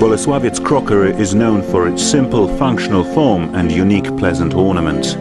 Boleslawiec crockery is known for its simple, functional form and unique, pleasant ornaments.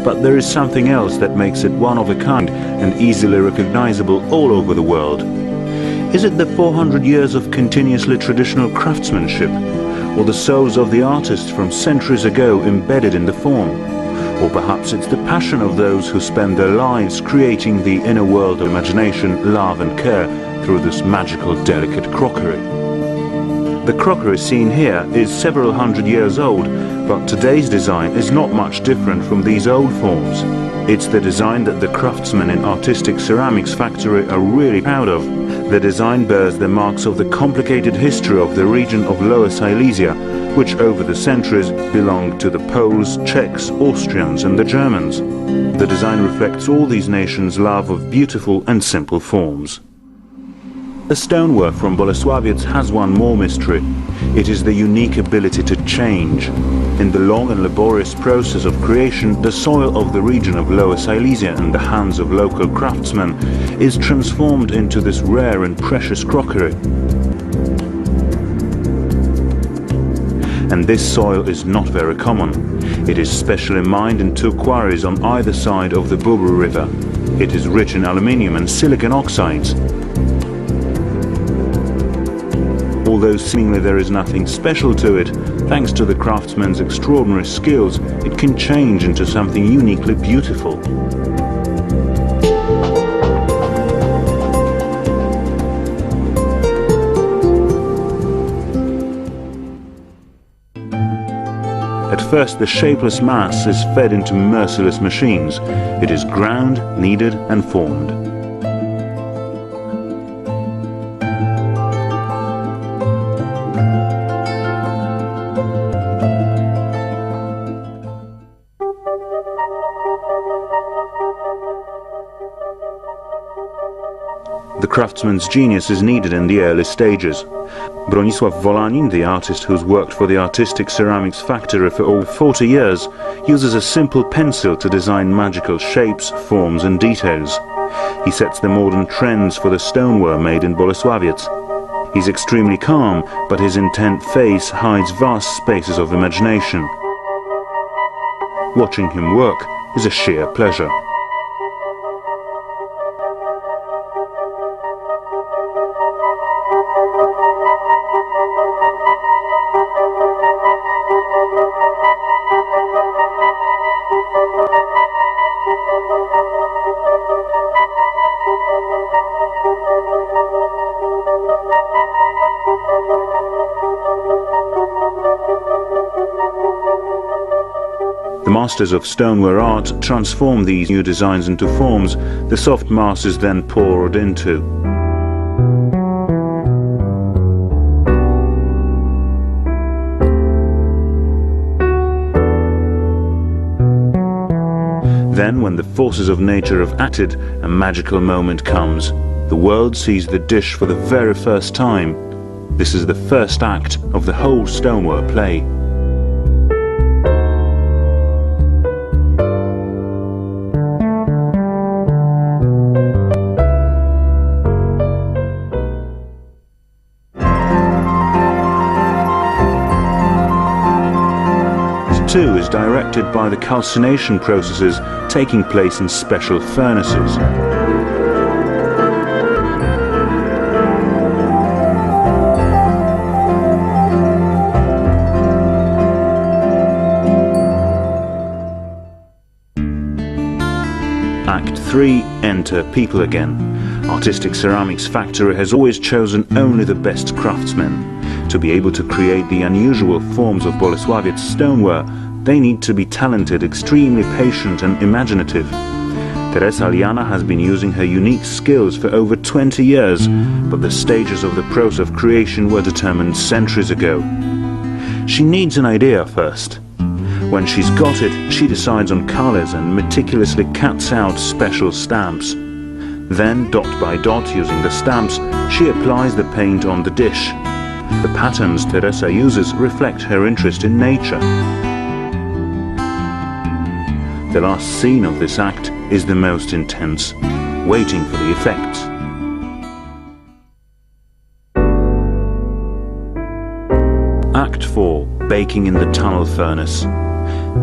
But there is something else that makes it one of a kind and easily recognizable all over the world. Is it the 400 years of continuously traditional craftsmanship, or the souls of the artists from centuries ago embedded in the form? Or perhaps it's the passion of those who spend their lives creating the inner world of imagination, love and care through this magical, delicate crockery. The crockery seen here is several hundred years old, but today's design is not much different from these old forms. It's the design that the craftsmen in artistic ceramics factory are really proud of. The design bears the marks of the complicated history of the region of Lower Silesia, which over the centuries belonged to the Poles, Czechs, Austrians and the Germans. The design reflects all these nations' love of beautiful and simple forms. The stoneware from Boleslawiec has one more mystery. It is the unique ability to change. In the long and laborious process of creation, the soil of the region of Lower Silesia in the hands of local craftsmen is transformed into this rare and precious crockery. And this soil is not very common. It is specially mined in two quarries on either side of the Bubr River. It is rich in aluminium and silicon oxides. Although seemingly there is nothing special to it, thanks to the craftsman's extraordinary skills, it can change into something uniquely beautiful. At first, the shapeless mass is fed into merciless machines. It is ground, kneaded and formed. The craftsman's genius is needed in the early stages. Bronisław Wolanin, the artist who's worked for the artistic ceramics factory for over 40 years, uses a simple pencil to design magical shapes, forms and details. He sets the modern trends for the stoneware made in Boleslawiec. He's extremely calm, but his intent face hides vast spaces of imagination. Watching him work is a sheer pleasure. The masters of stoneware art transform these new designs into forms the soft mass is then poured into. Then, when the forces of nature have acted, a magical moment comes. The world sees the dish for the very first time. This is the first act of the whole stoneware play. Too is directed by the calcination processes taking place in special furnaces. Act 3, enter people again. Artistic Ceramics Factory has always chosen only the best craftsmen. To be able to create the unusual forms of Boleslawiec stoneware, they need to be talented, extremely patient and imaginative. Teresa Liana has been using her unique skills for over 20 years, but the stages of the process of creation were determined centuries ago. She needs an idea first. When she's got it, she decides on colors and meticulously cuts out special stamps. Then, dot by dot, using the stamps, she applies the paint on the dish. The patterns Teresa uses reflect her interest in nature. The last scene of this act is the most intense, waiting for the effects. baking in the tunnel furnace.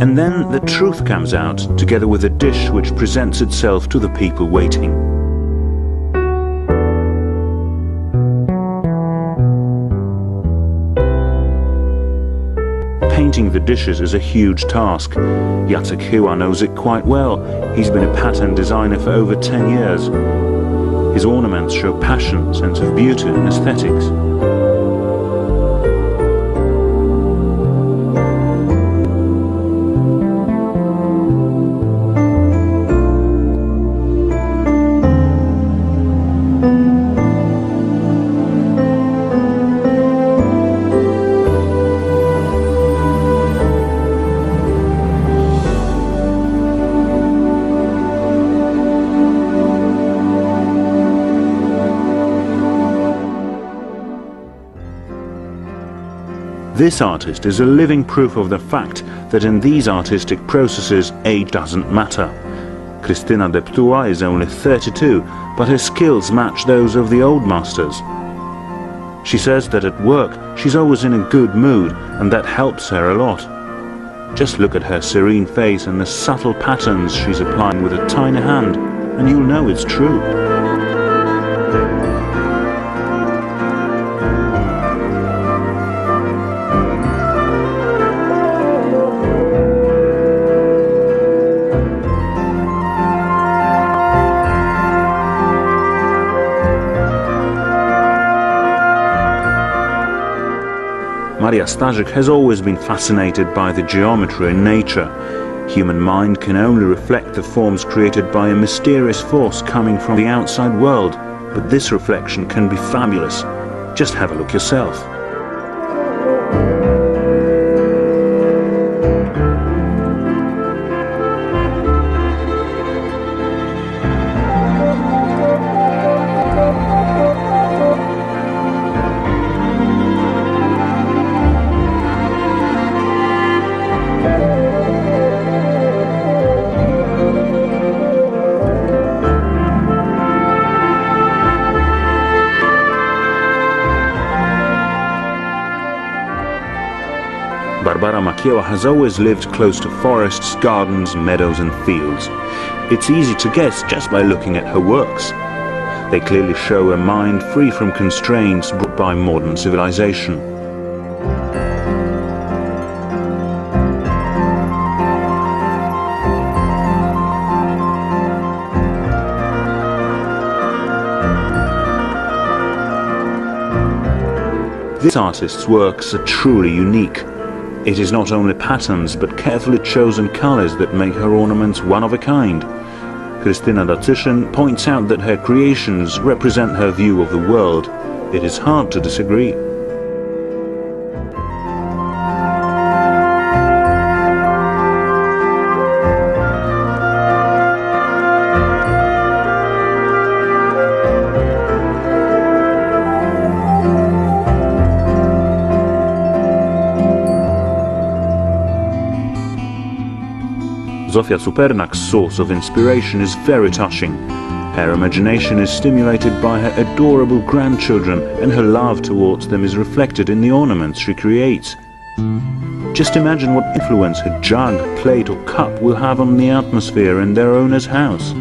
And then the truth comes out, together with a dish which presents itself to the people waiting. Painting the dishes is a huge task. Jacek Chyła knows it quite well. He's been a pattern designer for over 10 years. His ornaments show passion, sense of beauty and aesthetics. This artist is a living proof of the fact that in these artistic processes age doesn't matter. Krystyna Deptuła is only 32, but her skills match those of the old masters. She says that at work she's always in a good mood, and that helps her a lot. Just look at her serene face and the subtle patterns she's applying with a tiny hand, and you'll know it's true. Maria Starzyk has always been fascinated by the geometry in nature. Human mind can only reflect the forms created by a mysterious force coming from the outside world, but this reflection can be fabulous. Just have a look yourself. Barbara Makieła has always lived close to forests, gardens, meadows and fields. It's easy to guess just by looking at her works. They clearly show a mind free from constraints brought by modern civilization. This artist's works are truly unique. It is not only patterns but carefully chosen colors that make her ornaments one of a kind. Krystyna Deptuła points out that her creations represent her view of the world. It is hard to disagree. Zofia Cupernak's source of inspiration is very touching. Her imagination is stimulated by her adorable grandchildren, and her love towards them is reflected in the ornaments she creates. Just imagine what influence her jug, plate or cup will have on the atmosphere in their owner's house.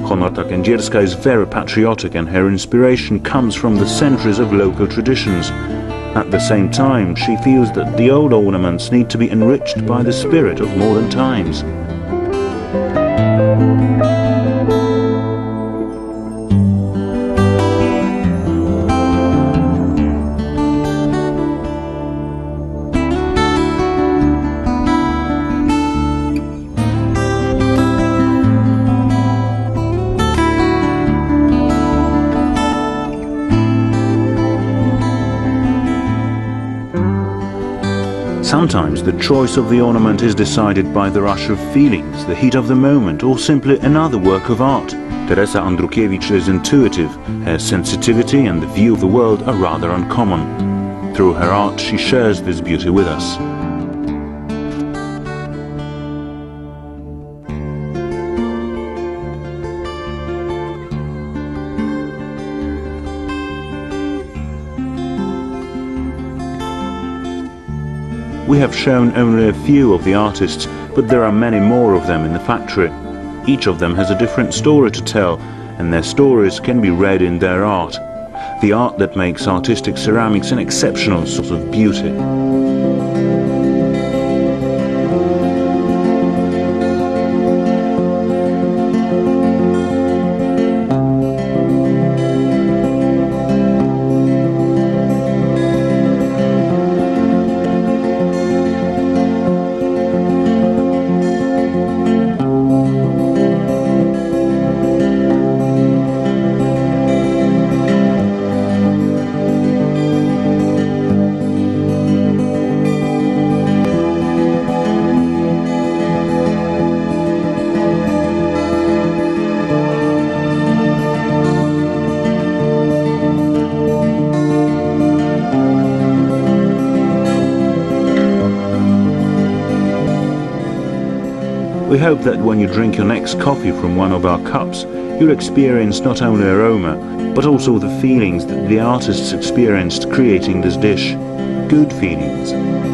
Honorta Kędzierska is very patriotic, and her inspiration comes from the centuries of local traditions. At the same time, she feels that the old ornaments need to be enriched by the spirit of modern times. Sometimes the choice of the ornament is decided by the rush of feelings, the heat of the moment, or simply another work of art. Teresa Andrukiewicz is intuitive. Her sensitivity and the view of the world are rather uncommon. Through her art, she shares this beauty with us. We have shown only a few of the artists, but there are many more of them in the factory. Each of them has a different story to tell, and their stories can be read in their art. The art that makes artistic ceramics an exceptional source of beauty. We hope that when you drink your next coffee from one of our cups, you'll experience not only aroma, but also the feelings that the artists experienced creating this dish. Good feelings.